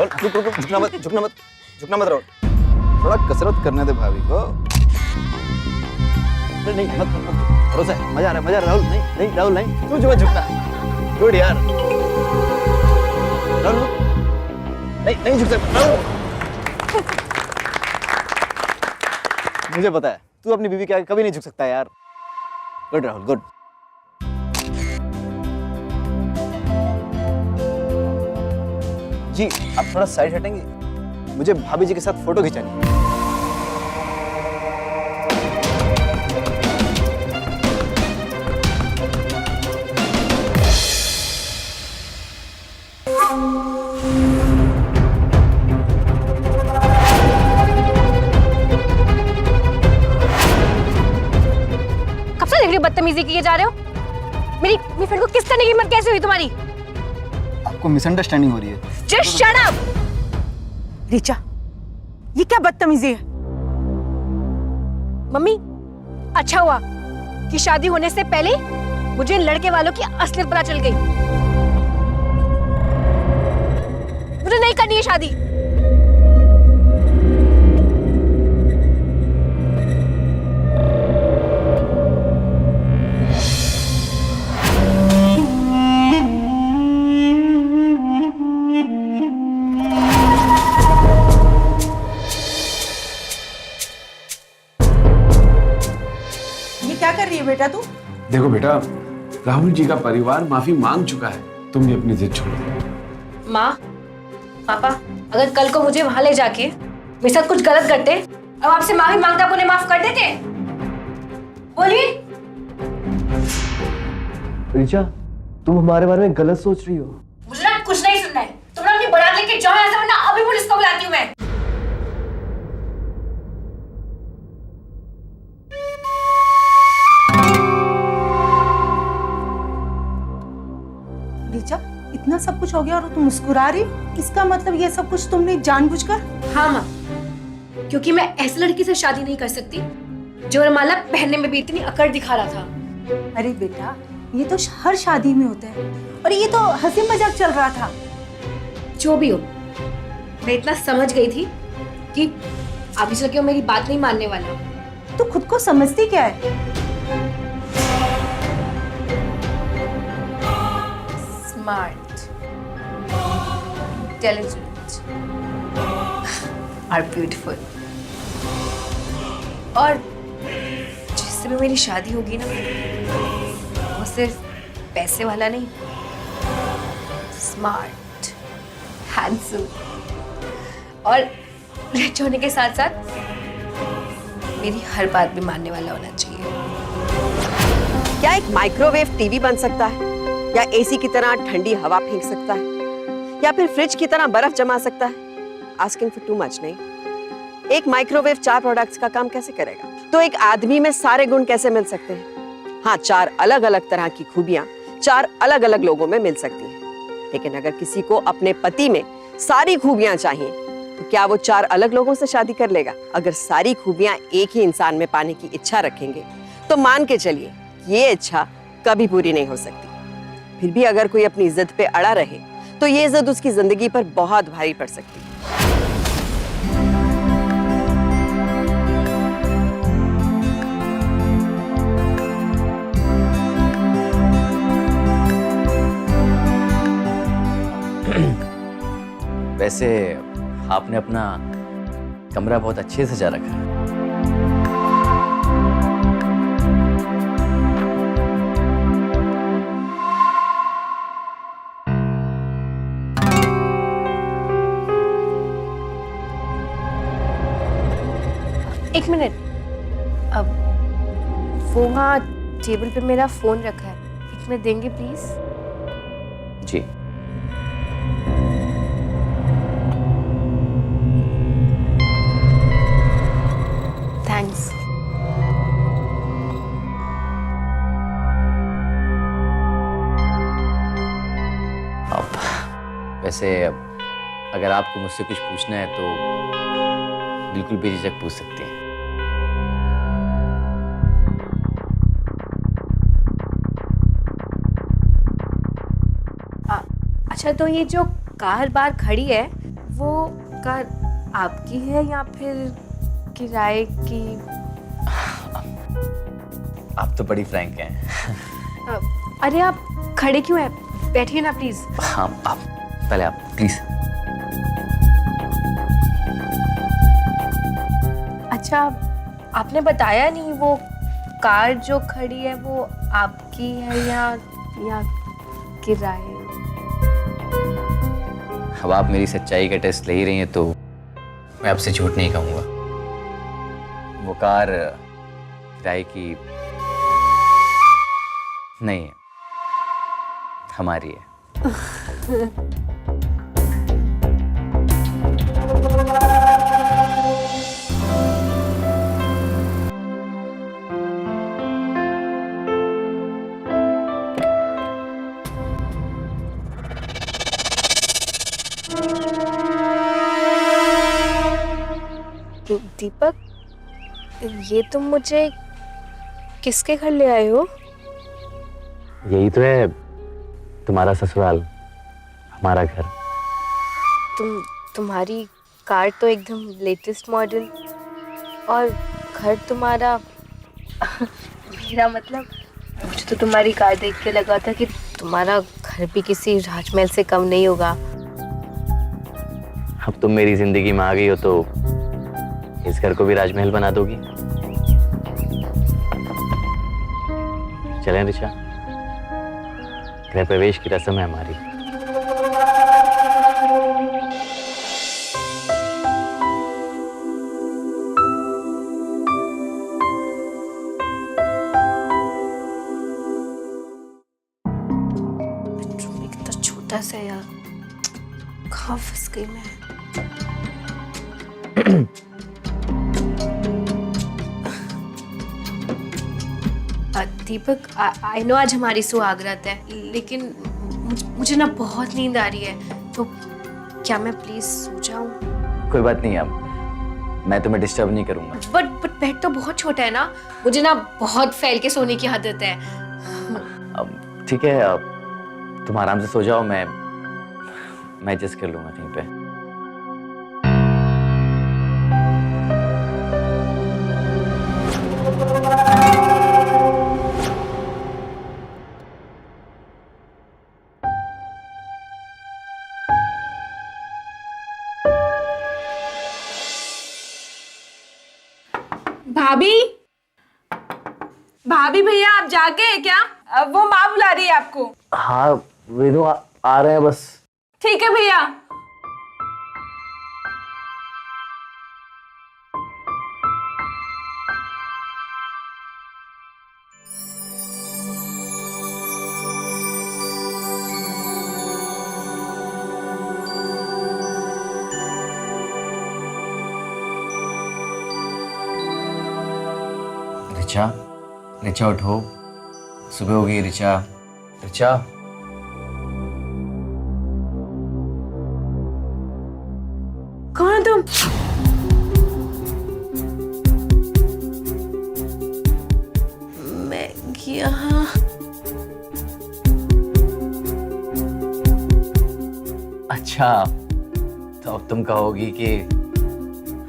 रुक रुक, झुकना मत राहुल, थोड़ा कसरत करने दे भाभी को। नहीं मत भरोसा है, मजा आ रहा है राहुल। नहीं राहुल नहीं, तू जो मत झुकना। गुड यार राहुल, नहीं झुक सकता राहुल। मुझे पता है तू अपनी बीवी के आगे कभी नहीं झुक सकता यार। Good Rahul good. जी आप थोड़ा साइड हटेंगे, मुझे भाभी जी के साथ फोटो खिंचानी है। कब से देख रही हो बदतमीजी किए जा रहे हो? मेरी फ्रेंड को किस करने की हिम्मत कैसे हुई तुम्हारी? आपको मिसअंडरस्टैंडिंग हो रही है। Just shut up! ऋचा, ये क्या बदतमीजी है? मम्मी, अच्छा हुआ कि शादी होने से पहले मुझे इन लड़के वालों की असलियत पता चल गई। मुझे नहीं करनी है शादी। क्या कर रही है बेटा तू? देखो बेटा, राहुल जी का परिवार माफी मांग चुका है, तुम भी अपनी जिद छोड़ दो। माँ, पापा, अगर कल को मुझे वहां ले जाके मेरे साथ कुछ गलत करते, अब आपसे माफी मांगता आप उन्हें माफ कर देते? बोलिए। ऋचा, तुम हमारे बारे में गलत सोच रही हो। मुझे ना कुछ नहीं सुनना है। तुम ना अपनी बारात लेके जाओ यहाँ से, वरना अभी पुलिस को बुलाती हूँ मैं। ऋचा, इतना सब कुछ हो गया और तुम मुस्कुरा रही? इसका मतलब ये सब कुछ तुमने जानबूझकर? हाँ माँ, क्योंकि मैं ऐसी लड़की से शादी नहीं कर सकती जो वरमाला पहनने में भी इतनी अकड़ दिखा रहा था। अरे बेटा, ये तो हर शादी में होता है और ये तो हंसी मजाक चल रहा था। जो भी हो, मैं इतना समझ गई थी कि आगे चल के वो मेरी बात नहीं मानने वाला। तू खुद को समझती क्या है? स्मार्ट, इंटेलिजेंट और ब्यूटीफुल, और जिससे भी मेरी शादी होगी ना, वो सिर्फ पैसे वाला नहीं, स्मार्ट, हैंडसम और रिच होने के साथ साथ मेरी हर बात भी मानने वाला होना चाहिए। क्या एक माइक्रोवेव टीवी बन सकता है, या एसी की तरह ठंडी हवा फेंक सकता है, या फिर फ्रिज की तरह बर्फ जमा सकता है? आस्किंग फॉर टू मच नहीं। एक माइक्रोवेव 4 प्रोडक्ट्स का काम कैसे करेगा? तो एक आदमी में सारे गुण कैसे मिल सकते हैं? हाँ, 4 अलग अलग तरह की खूबियां 4 अलग अलग लोगों में मिल सकती हैं। लेकिन अगर किसी को अपने पति में सारी खूबियां चाहिए, तो क्या वो 4 अलग लोगों से शादी कर लेगा? अगर सारी खूबियां एक ही इंसान में पाने की इच्छा रखेंगे, तो मान के चलिए ये इच्छा कभी पूरी नहीं हो सकती। फिर भी अगर कोई अपनी जिद पे अड़ा रहे, तो ये जिद उसकी जिंदगी पर बहुत भारी पड़ सकती है। वैसे आपने अपना कमरा बहुत अच्छे से सजा रखा है। एक मिनट, अब वो वहाँ टेबल पे मेरा फोन रखा है, एक मिनट देंगे प्लीज? जी। थैंक्स। अब वैसे अगर आपको मुझसे कुछ पूछना है तो बिल्कुल बेझिझक पूछ सकते हैं। अच्छा, तो ये जो कार बार खड़ी है, वो कार आपकी है या फिर किराए की? आप तो बड़ी फ्रैंक हैं। अरे आप खड़े क्यों हैं? बैठिए ना प्लीज। हाँ, आप पहले आप प्लीज। अच्छा, आपने बताया नहीं वो कार जो खड़ी है वो आपकी है या किराए? अब आप मेरी सच्चाई का टेस्ट ले ही रही हैं तो मैं आपसे झूठ नहीं कहूँगा। वो कार किराए की नहीं है, हमारी है। दीपक, ये तुम मुझे किसके घर ले आए हो? यही तो है तुम्हारा ससुराल, हमारा घर। तुम्हारी कार तो एकदम लेटेस्ट मॉडल और घर तुम्हारा मेरा मतलब, मुझे तो तुम्हारी कार देख के लगा था कि तुम्हारा घर भी किसी राजमहल से कम नहीं होगा। अब तुम मेरी जिंदगी में आ गई हो तो इस घर को भी राजमहल बना दोगी। चलें ऋचा, गृह प्रवेश की रस्म है हमारी। बेडरूम कितना छोटा सा है यार, कहाँ फंस गई मैं। दीपक, आई नो आज हमारी सुहागरात है, लेकिन मुझे ना बहुत नींद आ रही है, तो क्या मैं प्लीज सो जाऊं? कोई बात नहीं, अब मैं तुम्हें डिस्टर्ब नहीं करूंगा। बट बेड तो बहुत छोटा है ना, मुझे ना बहुत फैल के सोने की आदत है। अब ठीक है, अब तुम आराम से सो जाओ, मैं एडजस्ट कर लूंगा कहीं पे। भाभी, भाभी भैया आप जागे हैं क्या? वो माँ बुला रही है आपको। हाँ वेदु, आ रहे हैं बस। ठीक है भैया। रिचा, रिचा उठो, सुबह हो गई। रिचा, रिचा। कौन हो तुम? मैं यहाँ अच्छा, तो अब तुम कहोगी कि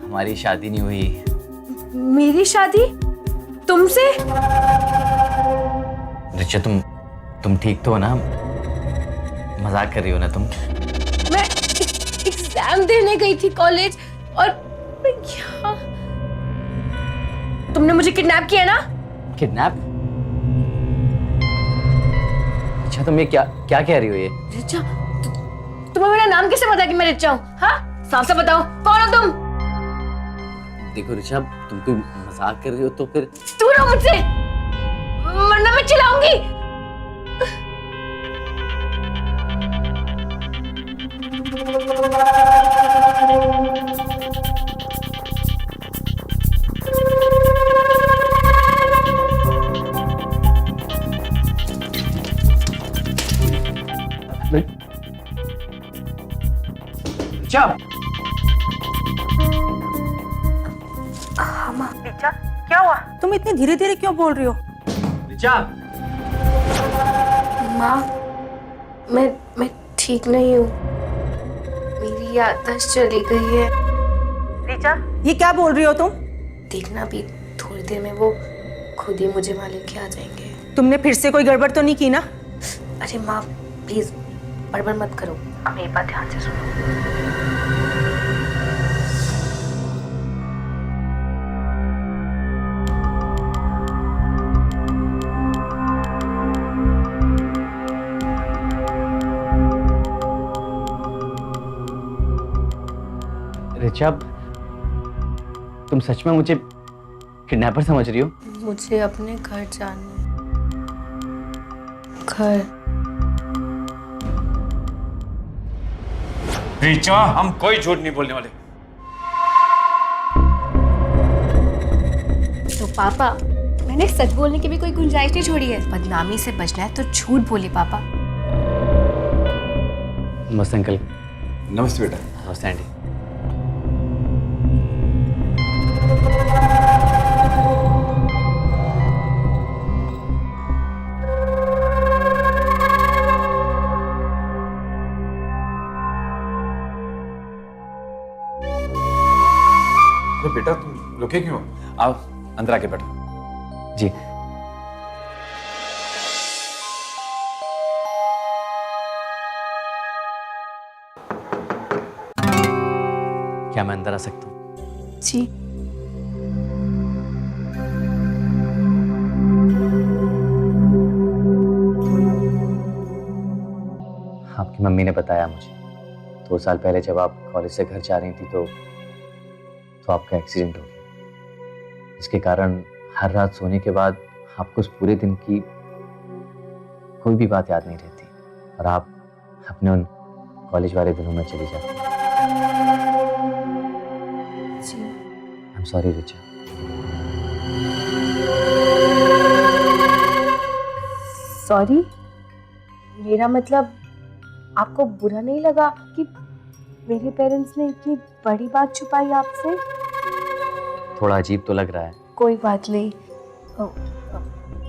हमारी शादी नहीं हुई। मेरी शादी तुमसे? रिचा, तुम ठीक तो हो ना? मजाक कर रही हो ना तुम? मैं एग्जाम देने गई थी कॉलेज और मैं यहाँ। तुमने मुझे किडनैप किया ना? किडनैप? अच्छा, तुम ये क्या क्या कह रही हो ये? रिचा, तुम्हें मेरा नाम कैसे पता कि मैं रिचा हूँ? हाँ, साफ से बताओ, कौन हो तुम? देखो रिचा, तुम कोई मजाक कर रही हो तो फिर दूर हो मुझसे, वरना मैं चिल्लाऊंगी। रिचा, क्या हुआ? तुम इतनी धीरे धीरे क्यों बोल रही हो? रिचा। माँ, मैं ठीक नहीं हूँ। मेरी याददाश्त चली गई है। रीचा, ये क्या बोल रही हो तुम? देखना भी, थोड़ी देर में वो खुद ही मुझे वहाँ लेके आ जाएंगे। तुमने फिर से कोई गड़बड़ तो नहीं की ना? अरे माँ प्लीज बड़बड़ मत करो, अब मेरी बात ध्यान से सुनो। रिचा, तुम सच में मुझे किडनैपर समझ रही हो? मुझे अपने घर जाना है। घर। रीचा, हम कोई झूठ नहीं बोलने वाले। तो पापा, मैंने सच बोलने की भी कोई गुंजाइश नहीं छोड़ी है। बदनामी से बचना है तो झूठ बोले पापा। नमस्ते अंकल। नमस्ते बेटा। नमस्ते आंटी। अरे बेटा, तुम रुके क्यों? आओ अंदर आके बैठो। जी। क्या मैं अंदर आ सकता हूँ? जी। आपकी मम्मी ने बताया मुझे 2 साल पहले जब आप कॉलेज से घर जा रही थी तो आपका एक्सीडेंट हो गया। इसके कारण हर रात सोने के बाद आपको उस पूरे दिन की कोई भी बात याद नहीं रहती और आप अपने उन कॉलेज वाले दिनों में चली जाती। I am sorry Richa. Sorry? मेरा मतलब आपको बुरा नहीं लगा कि मेरे पेरेंट्स ने इतनी बड़ी बात छुपाई आपसे? थोड़ा अजीब तो लग रहा है। कोई बात नहीं।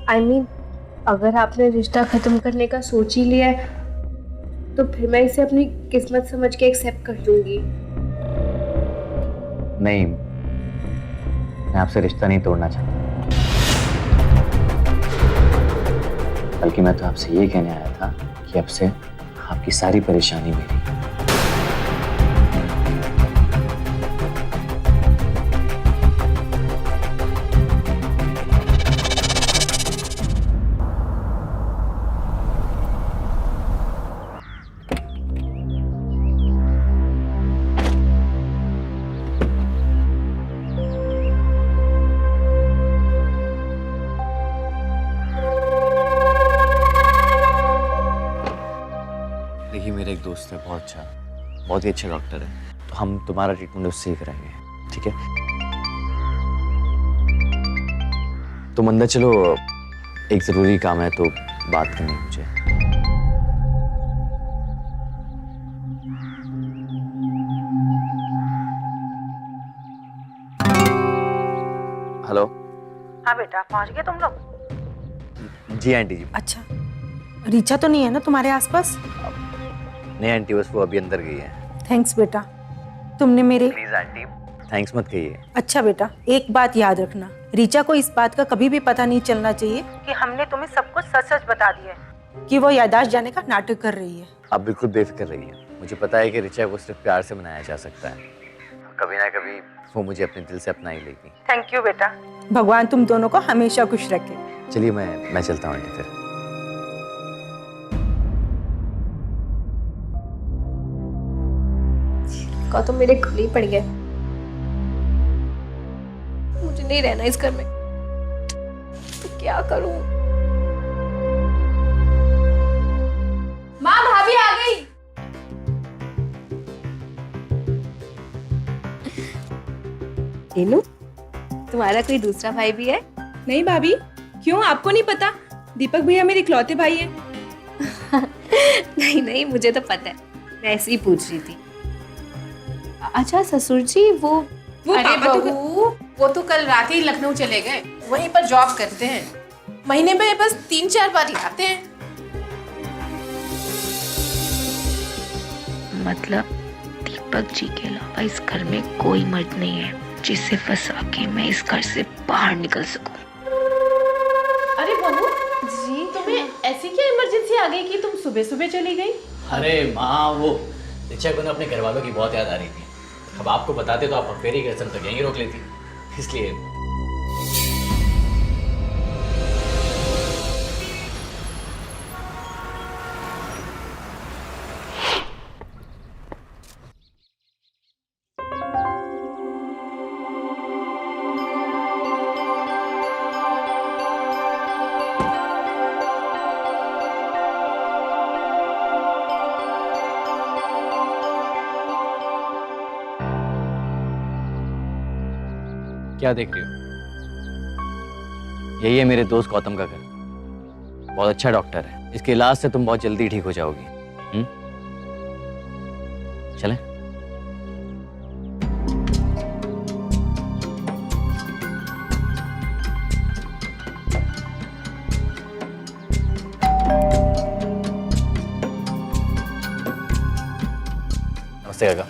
I mean, अगर आपने रिश्ता खत्म करने का सोच ही लिया है तो फिर मैं इसे अपनी किस्मत समझ के एक्सेप्ट कर लूंगी। नहीं, मैं आपसे रिश्ता नहीं तोड़ना चाहता, बल्कि मैं तो आपसे ये कहने आया था कि अब से आपकी सारी परेशानी मेरी। देखिए, मेरा एक दोस्त है, बहुत ही अच्छा डॉक्टर है, तो हम तुम्हारा ट्रीटमेंट उससे ही कराएंगे, ठीक है? तुम अंदर चलो, एक जरूरी काम है तो बात करनी है मुझे। हेलो। हाँ बेटा, पहुंच गए तुम लोग? जी आंटी जी। अच्छा, रीचा तो नहीं है ना तुम्हारे आसपास? नहीं आंटी, बस वो अभी अंदर गई है। थैंक्स बेटा, तुमने मेरे। प्लीज आंटी, थैंक्स मत कहिए। अच्छा बेटा, एक बात याद रखना, रीचा को इस बात का कभी भी पता नहीं चलना चाहिए कि हमने तुम्हें सब कुछ सच सच बता दिया है कि वो याददाश्त जाने का नाटक कर रही है। आप बिल्कुल बेफिक्र रहिए, मुझे पता है कि रिचा को सिर्फ प्यार से मनाया जा सकता है, कभी ना कभी वो मुझे अपने दिल से अपना ही लेगी। थैंक यू बेटा, भगवान तुम दोनों को हमेशा खुश रखे। चलिए मैं चलता हूँ आंटी फिर। का तो मेरे गले ही पड़ गए। मुझे नहीं रहना इस घर में, तो क्या करूं? माँ, भाभी आ गई। इनू, तुम्हारा कोई दूसरा भाई भी है? नहीं भाभी, क्यों, आपको नहीं पता? दीपक भैया मेरे इकलौते भाई है। नहीं, मुझे तो पता है, मैं ऐसे ही पूछ रही थी। अच्छा ससुर जी, वो अरे बहू, वो तो कल रात ही लखनऊ चले गए, वहीं पर जॉब करते हैं, महीने में बस 3-4 बार ही आते हैं। मतलब दीपक दीपक जी के अलावा इस घर में कोई मर्द नहीं है जिसे फंसा के मैं इस घर से बाहर निकल सकूं। अरे बहू जी, तुम्हें ऐसी क्या इमरजेंसी आ गई कि तुम सुबह सुबह चली गई? अरे माँ, वो ऋचा को ना अपने घर वालों की बहुत याद आ रही थी। अब आपको बताते तो आप फेरी के तो यहीं रोक लेती, इसलिए। क्या देख रही हो? यही है मेरे दोस्त गौतम का घर। बहुत अच्छा डॉक्टर है, इसके इलाज से तुम बहुत जल्दी ठीक हो जाओगी। चलें? नमस्ते काका।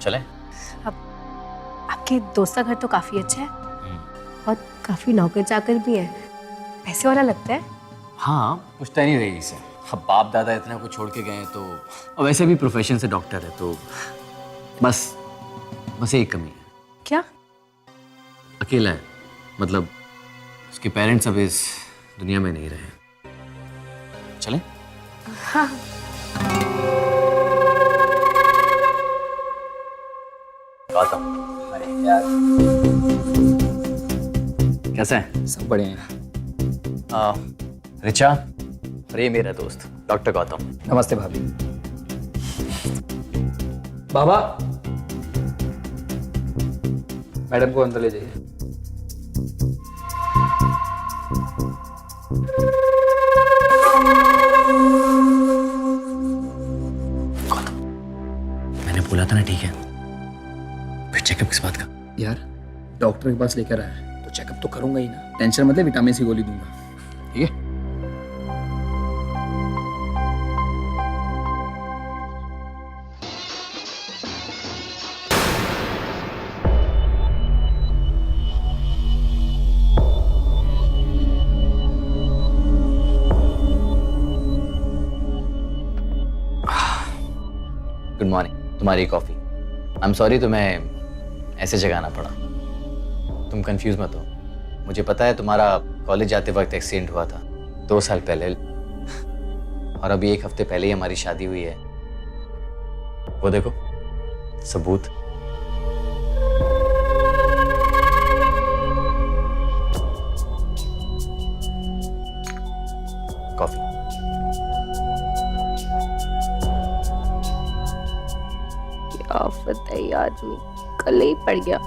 चलें? आपके दोस्त का घर तो काफी अच्छा है और काफी नौकर चाकर भी है, पैसे वाला लगता है। हाँ, पूछता ही नहीं रही इसे। अब बाप दादा इतना कुछ छोड़ के गए हैं तो, और वैसे भी प्रोफेशन से डॉक्टर है तो बस एक कमी है। क्या? अकेला है, मतलब उसके पेरेंट्स अब इस दुनिया में नहीं रहे। चलें? हाँ। गौतम, कैसे हैं? सब बढ़िया हैं। ऋचा, और ये मेरा दोस्त डॉक्टर गौतम। नमस्ते भाभी। बाबा, मैडम को अंदर ले जाइए। गौतम, मैंने बोला था ना, ठीक है? फिर चेकअप किस बात का? यार, डॉक्टर के पास लेकर आया है तो चेकअप तो करूंगा ही ना। टेंशन मतलब विटामिन सी गोली दूंगा, ठीक है? Good morning. तुम्हारी कॉफी। आई एम सॉरी तुम्हें ऐसे जगाना पड़ा। तुम कंफ्यूज मत हो, मुझे पता है तुम्हारा कॉलेज जाते वक्त एक्सीडेंट हुआ था 2 साल पहले, और अभी 1 हफ्ते पहले ही हमारी शादी हुई है। वो देखो, सबूत। कॉफी। क्या आफत है, ये आदमी कल ही पड़ गया।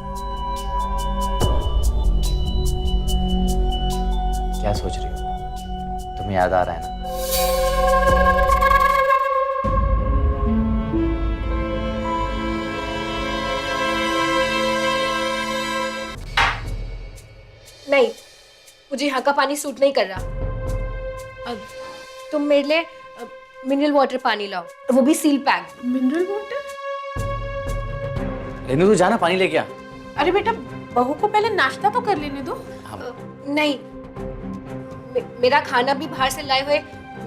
क्या सोच रही हो? तुम्हें याद आ रहा है ना? नहीं, मुझे यहाँ का पानी सूट नहीं कर रहा। अब तुम मेरे लिए मिनरल वाटर पानी लाओ, वो भी seal pack. Mineral water? Renu, तू जाना पानी लेके आ। अरे बेटा, बहू को पहले नाश्ता तो कर लेने दो। नहीं, मेरा खाना भी बाहर से लाए हुए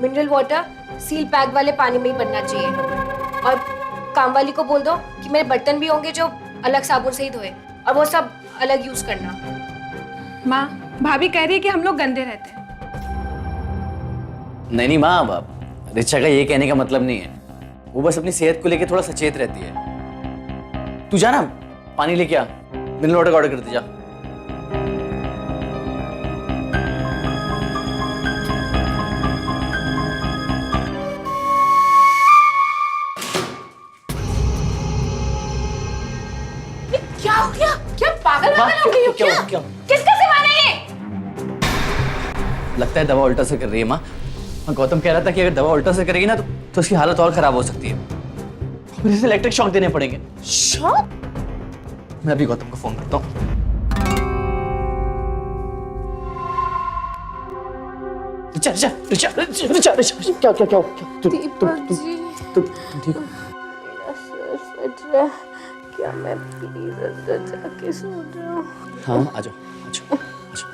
मिनरल वाटर सील पैक वाले पानी में ही बनना चाहिए। और काम वाली को बोल दो कि मेरे बर्तन भी होंगे जो अलग साबुन से ही धोए, और वो सब अलग यूज करना। माँ, भाभी कह रही है कि हम लोग गंदे रहते हैं। नहीं माँ, बाप ऋचा का ये कहने का मतलब नहीं है। वो बस अपनी सेहत को लेके थोड़ा सचेत रहती है। तू जा ना, पानी लेके आ, मिनरल वाटर ऑर्डर कर दे जा। क्या हो गया? क्या पागल हो गई हो क्या? किसका सामान है ये? लगता है दवा उल्टा से कर रही है माँ। गौतम कह रहा था कि अगर दवा उल्टा से करेगी ना तो उसकी हालत और खराब हो सकती है। फिर इसे इलेक्ट्रिक शॉक देने पड़ेंगे। शॉक? मैं अभी गौतम को फोन करता हूँ। रिचा रिचा रिचा रिचा रिचा रिचा क्या क्या क्या दीपक जी, तुम ठीक हो? मेरा सर फट रहा है, क्या मैं प्लीज अंदर जाके सो जाऊं? हाँ आ जाओ आ जाओ आ जाओ।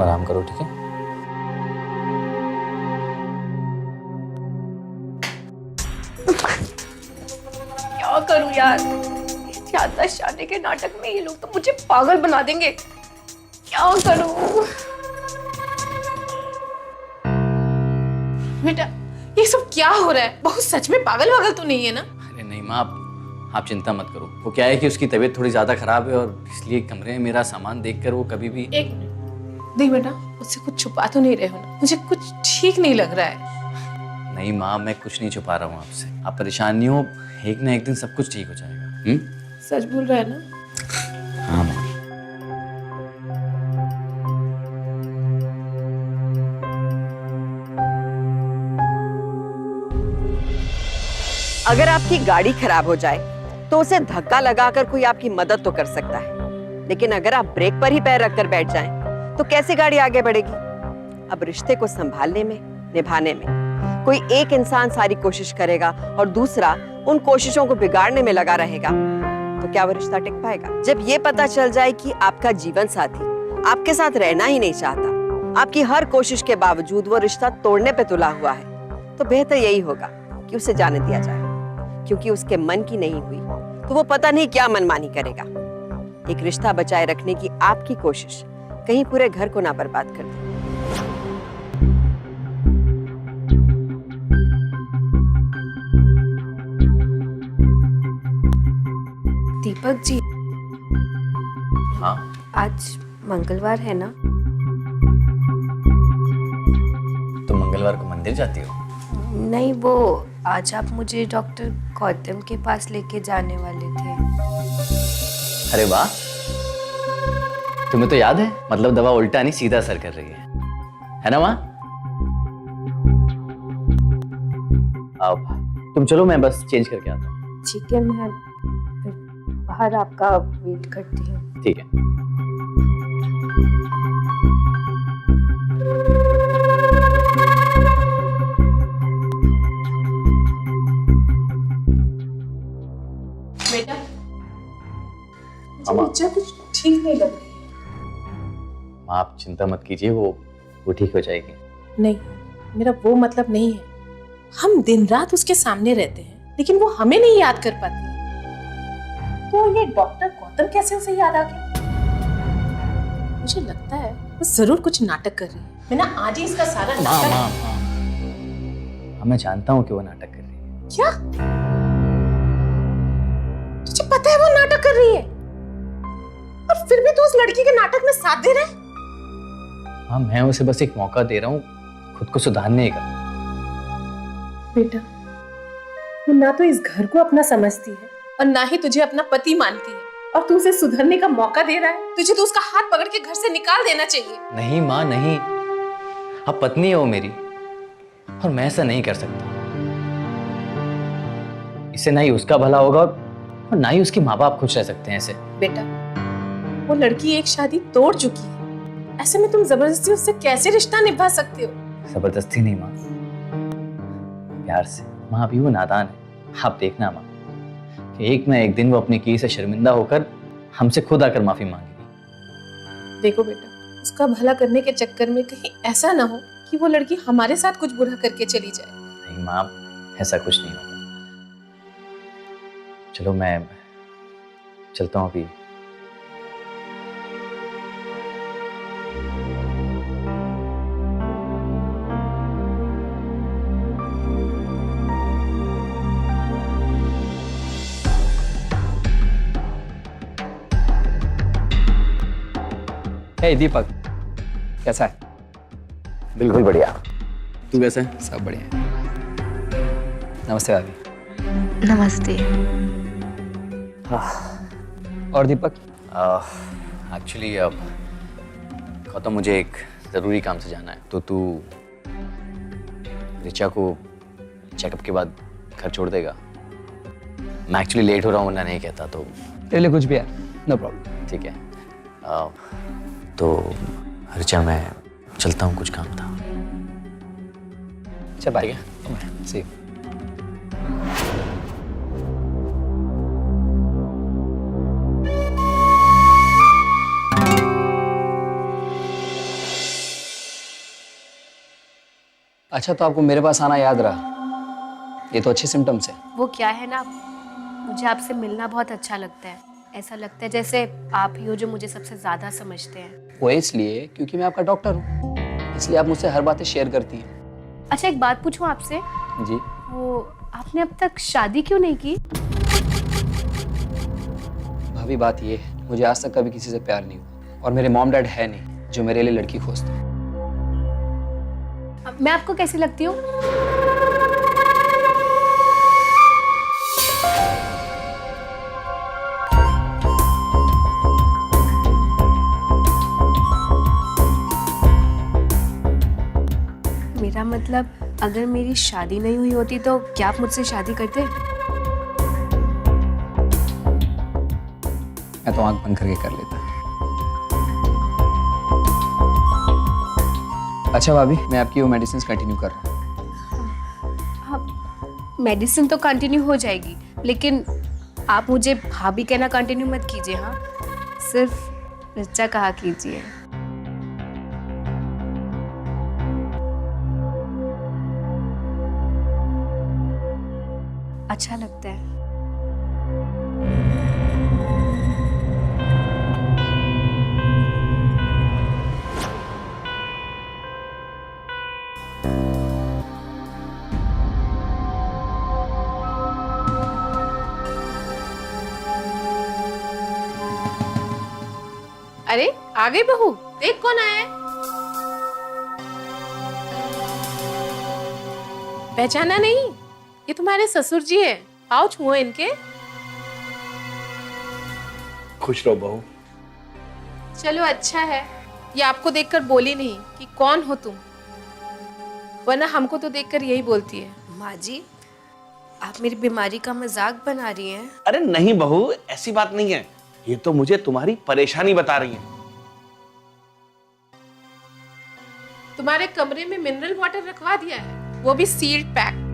आराम करो, ठीक है? क्या करूं यार, याददाश्त शादी के नाटक में ये लोग तो मुझे पागल बना देंगे। क्या करूं? बेटा ये सब क्या हो रहा है? बहुत सच में पागल वागल तो नहीं है ना? अरे नहीं माँ, आप चिंता मत करो। वो क्या है कि उसकी तबीयत थोड़ी ज्यादा खराब है और इसलिए कमरे में मेरा सामान देखकर वो कभी भी। एक मिनट, देख बेटा, मुझसे कुछ छुपा तो नहीं रहे हो ना? मुझे कुछ ठीक नहीं लग रहा है। नहीं माँ, मैं कुछ नहीं छुपा रहा हूँ आपसे। आप परेशान नहीं हो, एक ना एक दिन सब कुछ ठीक हो जाएगा। सच बोल रहा है ना? हाँ माँ। अगर आपकी गाड़ी खराब हो जाए तो उसे धक्का लगाकर कोई आपकी मदद तो कर सकता है, लेकिन अगर आप ब्रेक पर ही पैर रखकर बैठ जाएं तो कैसे गाड़ी आगे बढ़ेगी? अब रिश्ते को संभालने में, निभाने में कोई एक इंसान सारी कोशिश करेगा और दूसरा उन कोशिशों को बिगाड़ने में लगा रहेगा, तो क्या वो रिश्ता टिक पाएगा? जब ये पता चल जाए कि आपका जीवन साथी आपके साथ रहना ही नहीं चाहता, आपकी हर कोशिश के बावजूद वो रिश्ता तोड़ने पे तुला हुआ है, तो बेहतर यही होगा कि उसे जाने दिया जाए, क्योंकि उसके मन की नहीं हुई तो वो पता नहीं क्या मनमानी करेगा। एक रिश्ता बचाए रखने की आपकी कोशिश कहीं पूरे घर को ना बर्बाद कर दे। दीपक जी, हाँ आज मंगलवार है ना? तुम मंगलवार को मंदिर जाती हो? नहीं, वो आज आप मुझे डॉक्टर गौतम के पास लेके जाने वाले थे। अरे वाह, तुम्हें तो याद है। मतलब दवा उल्टा नहीं सीधा असर कर रही है ना माँ? अब तुम चलो, मैं बस चेंज करके आता हूँ। ठीक है, मैं फिर बाहर आपका वेट करती हूँ। ठीक है। बेटा, मुझे कुछ ठीक नहीं लग रही है। माँ आप चिंता मत कीजिए, वो ठीक हो जाएगी। नहीं, मेरा वो मतलब नहीं है। हम दिन रात उसके सामने रहते हैं, लेकिन वो हमें नहीं याद कर पाती है। तो ये डॉक्टर गौतम कैसे उसे याद आ गया? मुझे लगता है वो जरूर कुछ नाटक कर रही है। मैं ना आज ही इसका सारा नाटक। माँ मैं जानता हूँ कि वो नाटक कर रही है। क्या? तुझे पता है वो नाटक कर रही है, और फिर भी तू उस लड़की के नाटक में साथ दे रहा है? हाँ, मैं उसे बस एक मौका दे रहा हूँ खुद को सुधारने का। बेटा, वो ना तो इस घर को अपना समझती है और ना ही तुझे अपना पति मानती है, और तू उसे सुधरने का मौका दे रहा है। तुझे तो उसका हाथ पकड़ के घर से निकाल देना चाहिए। नहीं माँ नहीं, आप पत्नी हो मेरी, और मैं ऐसा नहीं कर सकता। इससे ना ही उसका भला होगा और ना ही उसके माँ बाप खुश रह सकते हैं ऐसे। बेटा, वो लड़की एक शादी तोड़ चुकी है, ऐसे में तुम जबरदस्ती उससे कैसे रिश्ता निभा सकते हो? जबरदस्ती नहीं माँ, प्यार से। माँ अभी वो नादान है। आप देखना माँ कि एक ना एक दिन वो अपनी की से शर्मिंदा होकर हमसे खुद आकर माफी मांगेगी। देखो बेटा, उसका भला करने के चक्कर में कहीं ऐसा ना हो कि वो लड़की हमारे साथ कुछ बुरा करके चली जाए। नहीं माँ, ऐसा कुछ नहीं होगा। चलो मैं चलता हूँ अभी। हे दीपक, कैसा है? बिल्कुल बढ़िया। तू कैसा है? सब बढ़िया है। नमस्ते भाभी। नमस्ते। और दीपक? एक्चुअली गौतम, मुझे एक ज़रूरी काम से जाना है, तो तू ऋचा को चेकअप के बाद घर छोड़ देगा? मैं एक्चुअली लेट हो रहा हूँ, वरना नहीं कहता। तो तेरे लिए कुछ भी है, नो प्रॉब्लम। ठीक है। तो ऋचा, मैं चलता हूँ, कुछ काम था। अच्छा बाय। ठीक है, सी। अच्छा, तो आपको मेरे पास आना याद रहा, ये तो अच्छे सिम्टम्स है। वो क्या है ना, मुझे आपसे मिलना बहुत अच्छा लगता है। ऐसा लगता है जैसे आप ही हो जो मुझे सबसे ज्यादा समझते हैं। वो इसलिए क्योंकि मैं आपका डॉक्टर हूँ, इसलिए आप मुझसे हर बातें शेयर करती हैं। अच्छा, एक बात पूछूं आपसे? जी। वो आपने अब तक शादी क्यों नहीं की? भाभी, बात ये है, मुझे आज तक कभी किसी से प्यार नहीं हुआ, और मेरे मॉम डैड है नहीं जो मेरे लिए लड़की खोजते हैं। मैं आपको कैसी लगती हूँ? मेरा मतलब, अगर मेरी शादी नहीं हुई होती तो क्या आप मुझसे शादी करते? मैं तो आंख बंद करके कर लेता। अच्छा भाभी, मैं आपकी वो मेडिसिन कंटिन्यू कर रहा हूँ। मेडिसिन तो कंटिन्यू हो जाएगी, लेकिन आप मुझे भाभी कहना कंटिन्यू मत कीजिए। हाँ, सिर्फ ऋचा कहा कीजिए। अच्छा लगता है। अरे आ गई बहू, देख कौन आया है। पहचाना नहीं? ये तुम्हारे ससुर जी है। आओ छुओ इनके। खुश रहो बहू। चलो अच्छा है, ये आपको देखकर बोली नहीं कि कौन हो तुम, वरना हमको तो देखकर यही बोलती है। माँ जी, आप मेरी बीमारी का मजाक बना रही हैं। अरे नहीं बहू, ऐसी बात नहीं है, ये तो मुझे तुम्हारी परेशानी बता रही है। तुम्हारे कमरे में मिनरल वाटर रखवा दिया है, वो भी सील्ड पैक।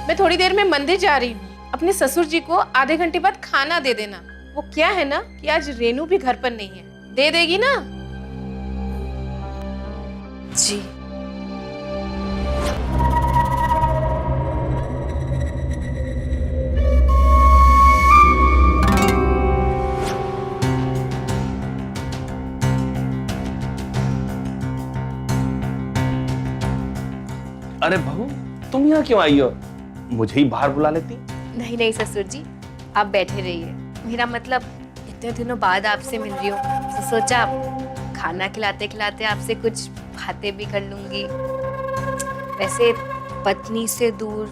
मैं थोड़ी देर में मंदिर जा रही हूँ, अपने ससुर जी को आधे घंटे बाद खाना दे देना। वो क्या है ना कि आज रेनू भी घर पर नहीं है, दे देगी ना? जी। अरे बहू, तुम यहाँ क्यों आई हो? मुझे ही बाहर बुला लेती। नहीं नहीं ससुर जी, आप बैठे रहिए। मेरा मतलब, इतने दिनों बाद आपसे मिल रही हूँ, तो सोचा खाना खिलाते खिलाते आपसे कुछ बातें भी कर लूंगी। वैसे पत्नी से दूर,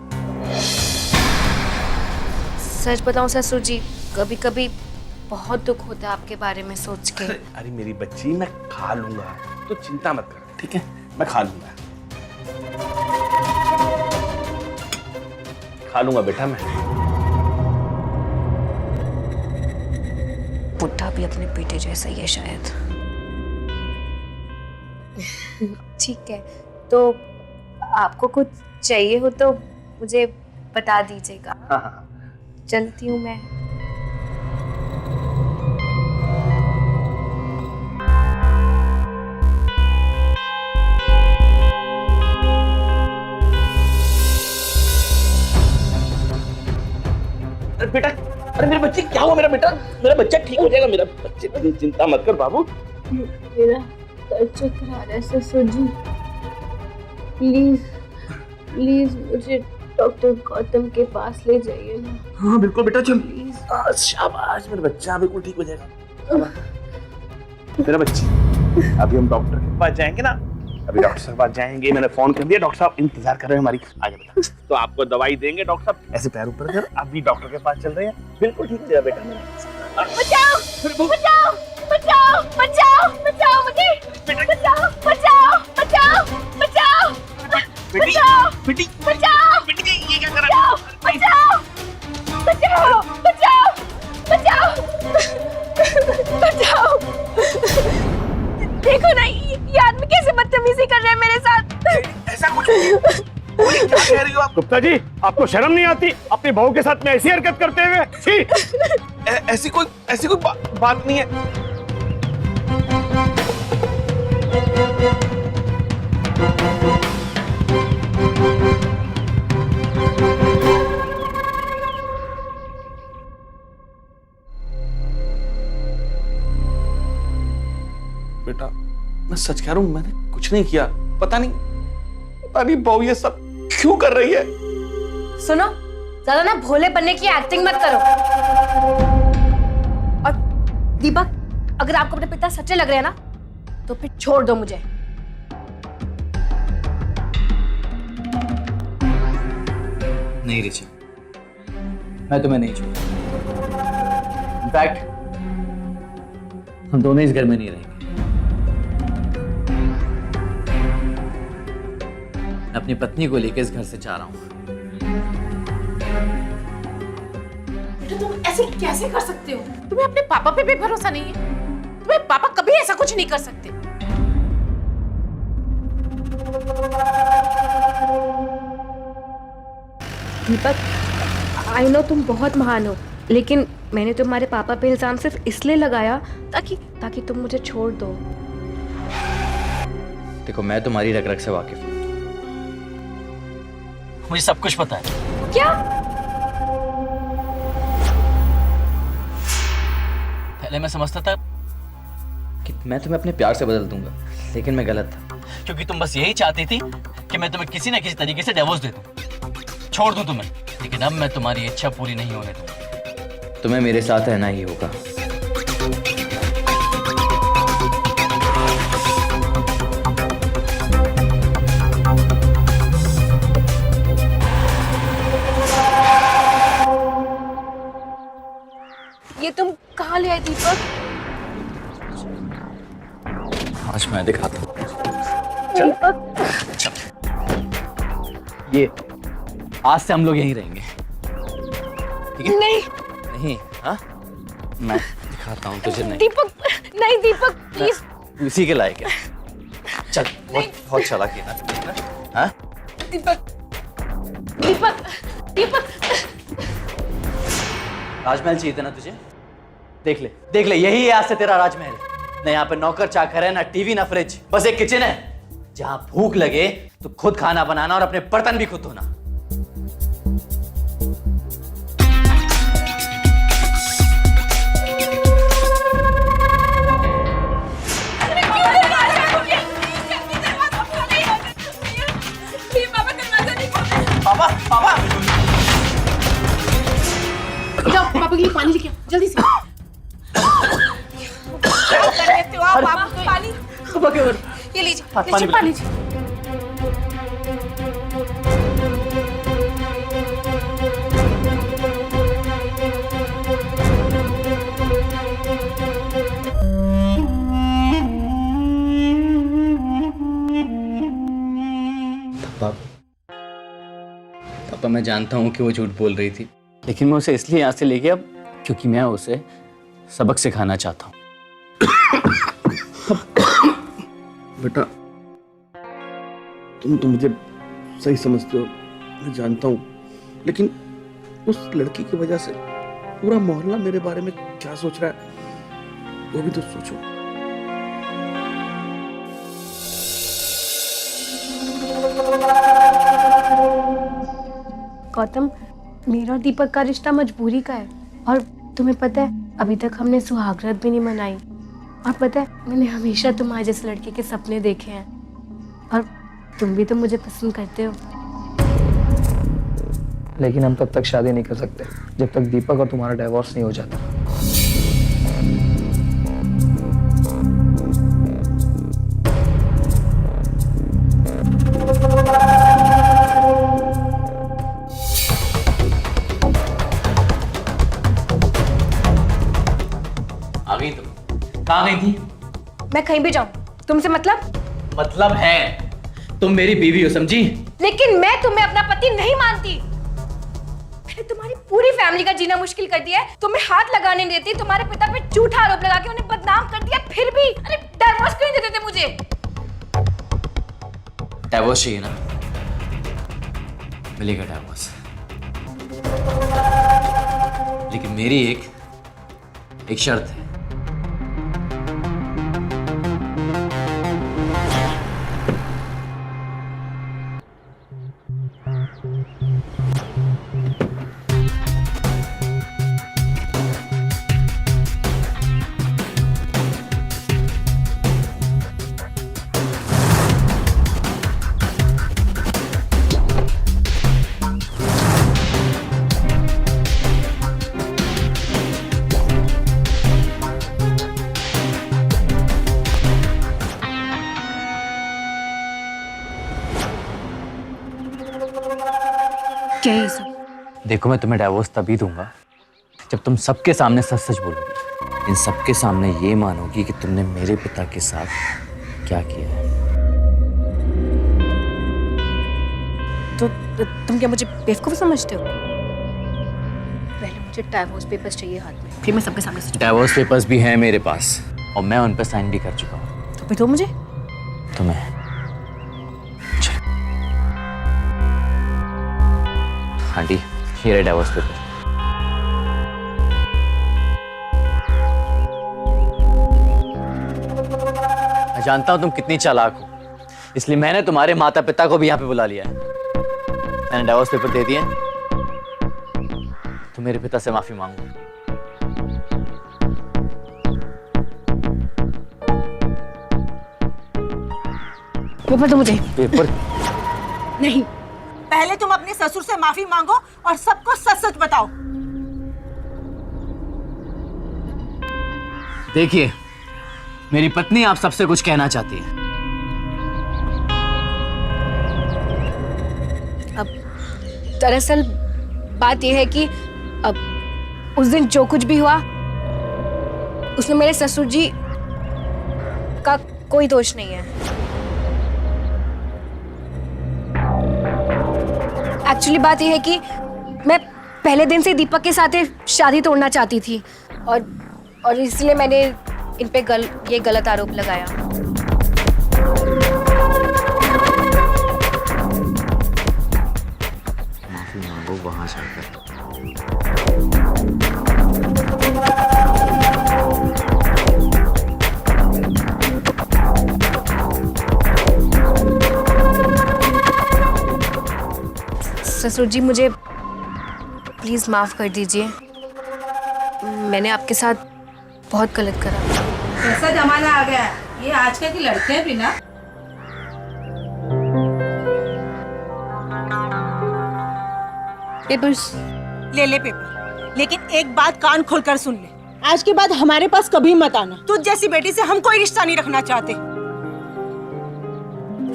सच बताऊं ससुर जी, कभी कभी बहुत दुख होता है आपके बारे में सोच के। अरे मेरी बच्ची, मैं खा लूंगा, तो चिंता मत कर, ठीक है? मैं खा लूंगा, खा लूंगा बेटा मैं। बुढ़ा भी अपने बेटे जैसा ही है शायद। ठीक है, तो आपको कुछ चाहिए हो तो मुझे बता दीजिएगा। हाँ। चलती हूँ मैं। अरे बेटा, अरे मेरे बच्चे, क्या हुआ? मेरा बेटा, मेरा बच्चा ठीक हो जाएगा। मेरा बच्चे, चिंता मत कर बाबू। मेरा सर चकरा रहा है ससुर जी, प्लीज प्लीज मुझे डॉक्टर गौतम के पास ले जाइए ना। हाँ बिल्कुल बेटा, चल प्लीज। शाबाश मेरा बच्चा, बिल्कुल ठीक हो जाएगा। मेरा बच्चे, अभी हम डॉक्टर के पास जाएंगे ना, अभी डॉक्टर साहब पास जाएंगे, मैंने फोन कर दिया, डॉक्टर साहब इंतजार कर रहे हैं हमारी। आगे बेटा, तो आपको दवाई देंगे डॉक्टर साहब। ऐसे पैर ऊपर कर, अभी डॉक्टर के पास चल रहे हैं, बिल्कुल ठीक हो जाएगा बेटा मेरा। बचाओ बचाओ बचाओ बचाओ बचाओ मुझे, बचाओ बचाओ बचाओ बचाओ बेटी बचाओ बेटी बचाओ बेटी ये क्या कर रहा है? बचाओ बचाओ बचाओ बचाओ बचाओ। देखो ना ये आदमी कैसे बदतमीजी कर रहा है मेरे साथ। ऐसा कुछ नहीं। क्या कह रही हो आप? गुप्ता जी, आपको शर्म नहीं आती अपनी बहू के साथ में ऐसी हरकत करते हुए? छी! ऐसी कोई बात नहीं है। बेटा मैं सच कह रहा हूं, मैंने कुछ नहीं किया। पता नहीं बहू ये सब क्यों कर रही है। सुनो, ज्यादा ना भोले बनने की एक्टिंग मत करो। और दीपक, अगर आपको अपने पिता सच्चे लग रहे हैं ना, तो फिर छोड़ दो मुझे। नहीं ऋचा, मैं तुम्हें नहीं छोड़ूंगा। इनफैक्ट हम दोनों इस घर में नहीं रहेंगे। मैं अपनी पत्नी को लेकर इस घर से जा रहा हूं। बेटा तुम ऐसे कैसे कर सकते हो? तुम्हें अपने पापा पे भी भरोसा नहीं है? तुम्हें पापा कभी ऐसा कुछ नहीं कर सकते। दीपक, आई नो तुम बहुत महान हो, लेकिन मैंने तुम्हारे पापा पे इल्जाम सिर्फ इसलिए लगाया ताकि तुम मुझे छोड़ दो। देखो, मैं तुम्हारी रग रग से वाकिफ हूं, मुझे सब कुछ पता है। क्या? पहले मैं समझता था कि मैं तुम्हें अपने प्यार से बदल दूंगा, लेकिन मैं गलत था, क्योंकि तुम बस यही चाहती थी कि मैं तुम्हें किसी ना किसी तरीके से डिवोर्स दे दूं, छोड़ दूं तुम्हें। लेकिन अब मैं तुम्हारी इच्छा पूरी नहीं होने दूंगा, तुम्हें मेरे साथ रहना ही होगा। ये तुम कहाँ ले आए दीपक? आज मैं दिखाता हूँ। दीपक, ये आज से हम लोग यहीं रहेंगे, ठीक है? नहीं, हाँ? मैं दिखाता हूँ तुझे। नहीं दीपक, नहीं दीपक, प्लीज। इसी के लायक है। चल, बहुत चालाकी है ना, हाँ? दीपक, दीपक, दीपक। राजमहल चाहिए था ना तुझे? देख ले, यही है आज से तेरा राजमहल। न यहाँ पे नौकर चाकर है, ना टीवी, ना फ्रिज, बस एक किचन है जहां भूख लगे तो खुद खाना बनाना और अपने बर्तन भी खुद धोना। पापा, पापा, जाओ पापा के लिए पानी लेके आओ, जल्दी से। पापा, पानी। ये लीजिए, पानी पानी लीजिए। पापा, मैं जानता हूँ कि वो झूठ बोल रही थी, लेकिन मैं उसे इसलिए यहाँ से ले गया क्योंकि मैं उसे सबक सिखाना चाहता हूँ। बेटा, तुम तो मुझे सही समझते हो, मैं जानता हूँ, लेकिन उस लड़की की वजह से पूरा मोहल्ला मेरे बारे में क्या सोच रहा है, वो भी तो सोचो। गौतम, मेरा और दीपक का रिश्ता मजबूरी का है, और तुम्हें पता है अभी तक हमने सुहागरात भी नहीं मनाई। और पता है, मैंने हमेशा तुम्हारे जैसे लड़के के सपने देखे हैं, और तुम भी तो मुझे पसंद करते हो। लेकिन हम तब तक शादी नहीं कर सकते जब तक दीपक और तुम्हारा डिवोर्स नहीं हो जाता। आई थी? मैं कहीं भी जाऊं तुमसे मतलब है तुम मेरी बीवी हो, समझी? लेकिन मैं तुम्हें अपना पति नहीं मानती। मैंने तुम्हारी पूरी फैमिली का जीना मुश्किल कर दिया है, तुम्हें हाथ लगाने नहीं देती, तुम्हारे पिता पे झूठा आरोप लगा के उन्हें बदनाम कर दिया, फिर भी अरे डिवोर्स क्यों नहीं देते थे मुझे? डिवोर्स चाहिए ना, मिलेगा डिवोर्स, लेकिन मेरी एक शर्त है। क्या है सब? देखो मैं तुम्हें डिवोर्स तभी दूंगा जब तुम सबके सामने सच सच बोलोगी, इन सबके सामने ये मानोगी कि तुमने मेरे पिता के साथ क्या किया है। तो तुम क्या मुझे बेवकूफ समझते हो? पहले मुझे डिवोर्स पेपर्स चाहिए हाथ में, फिर मैं सबके सामने सच। डिवोर्स पेपर्स भी हैं मेरे पास और मैं उन पर साइन भी कर चुका हूँ। तो फिर दो मुझे। तुम्हें आंटी, ये रहे डिवोर्स पेपर। मैं जानता हूं तुम कितनी चालाक हो, इसलिए मैंने तुम्हारे माता पिता को भी यहाँ पे बुला लिया है। मैंने डिवोर्स पेपर दे दिए, तो मेरे पिता से माफी मांगो। पेपर दो मुझे। पेपर नहीं, पहले तुम अपने ससुर से माफी मांगो और सबको सच सच बताओ। देखिए, मेरी पत्नी आप सबसे कुछ कहना चाहती है। अब दरअसल बात यह है कि अब उस दिन जो कुछ भी हुआ उसमें मेरे ससुर जी का कोई दोष नहीं है। एक्चुअली बात यह है कि मैं पहले दिन से दीपक के साथ शादी तोड़ना चाहती थी और इसलिए मैंने इन पे ये गलत आरोप लगाया। माफी मांगो वहां जाकर। ससुर जी मुझे प्लीज माफ कर दीजिए, मैंने आपके साथ बहुत गलत करा। ऐसा जमाना आ गया है, ये आजकल की लड़कियां भी ना। पेपर्स ले पेपर, लेकिन एक बात कान खोलकर सुन ले, आज के बाद हमारे पास कभी मत आना। तुझ जैसी बेटी से हम कोई रिश्ता नहीं रखना चाहते।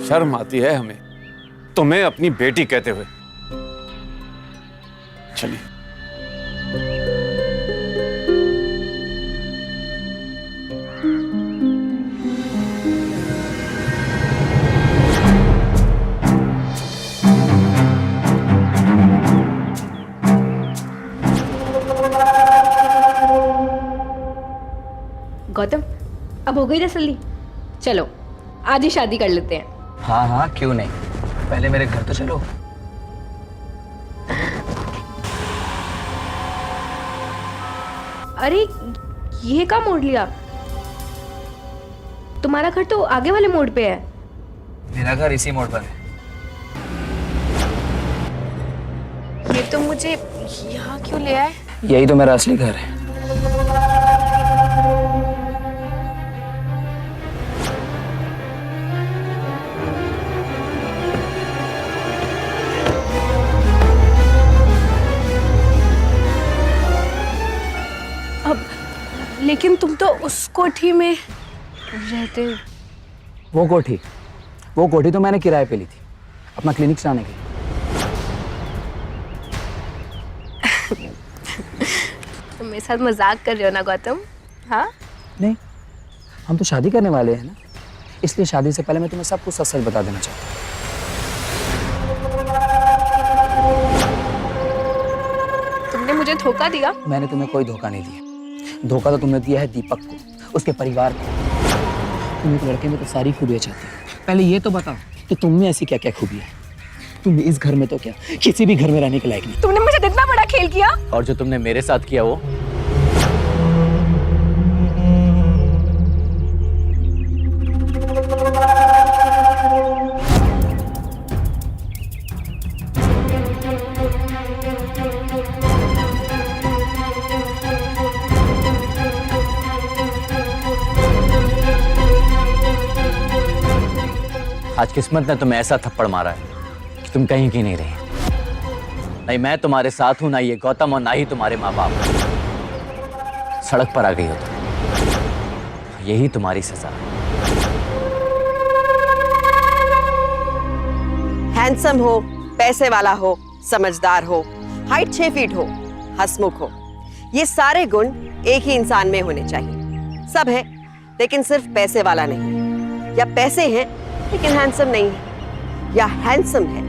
शर्म आती है हमें तुम्हें अपनी बेटी कहते हुए। चलिए। गौतम, अब हो गई तसल्ली, चलो आज ही शादी कर लेते हैं। हाँ हाँ, क्यों नहीं, पहले मेरे घर तो चलो। अरे ये क्या मोड़ लिया? तुम्हारा घर तो आगे वाले मोड़ पे है। मेरा घर इसी मोड़ पर है। ये तो मुझे यहाँ क्यों ले आए? यही तो मेरा असली घर है। लेकिन तुम तो उस कोठी में रहते हो। वो कोठी तो मैंने किराए पे ली थी अपना क्लिनिक चलाने के लिए। तुम मेरे साथ मजाक कर रहे हो ना गौतम? हाँ नहीं, हम तो शादी करने वाले हैं ना, इसलिए शादी से पहले मैं तुम्हें सब कुछ सच सच बता देना चाहता हूँ। तुमने मुझे धोखा दिया। मैंने तुम्हें कोई धोखा नहीं दिया। धोखा तो तुमने दिया है दीपक को, उसके परिवार को। तुम एक लड़के में तो सारी खूबियां चाहती हो। पहले ये तो बताओ कि तुम में ऐसी क्या क्या खूबियां है। तुम इस घर में तो क्या किसी भी घर में रहने के लायक नहीं। तुमने मुझे इतना बड़ा खेल किया। और जो तुमने मेरे साथ किया वो आज किस्मत ने तुम्हें ऐसा थप्पड़ मारा है कि तुम कहीं की नहीं रही। नहीं मैं तुम्हारे साथ हूं, ना ये गौतम और ना ही तुम्हारे माँ बाप। सड़क पर आ गई हो तुम, यही तुम्हारी सजा है। हैंडसम हो, पैसे वाला हो, समझदार हो, हाइट 6 फीट हो, हंसमुख हो, ये सारे गुण एक ही इंसान में होने चाहिए। सब है लेकिन सिर्फ पैसे वाला नहीं, या पैसे हैं लेकिन हैंडसम नहीं है, या हैंडसम है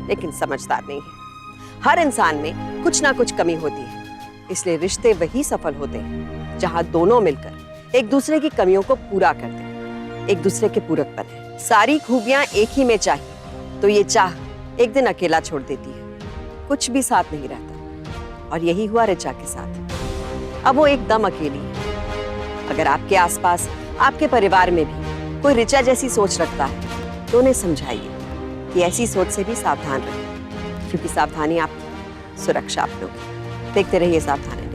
लेकिन समझदार नहीं है। हर इंसान में कुछ ना कुछ कमी होती है, इसलिए रिश्ते वही सफल होते हैं जहां दोनों मिलकर एक दूसरे की कमियों को पूरा करते हैं, एक दूसरे के पूरक बने। सारी खूबियां एक ही में चाहिए तो ये चाह एक दिन अकेला छोड़ देती है, कुछ भी साथ नहीं रहता। और यही हुआ ऋचा के साथ। अब वो एकदम अकेली है। अगर आपके आसपास, आपके परिवार में भी कोई ऋचा जैसी सोच रखता है तो उन्हें समझाइए कि ऐसी सोच से भी सावधान रहें, क्योंकि सावधानी आपकी सुरक्षा आप लोग। देखते रहिए सावधानी।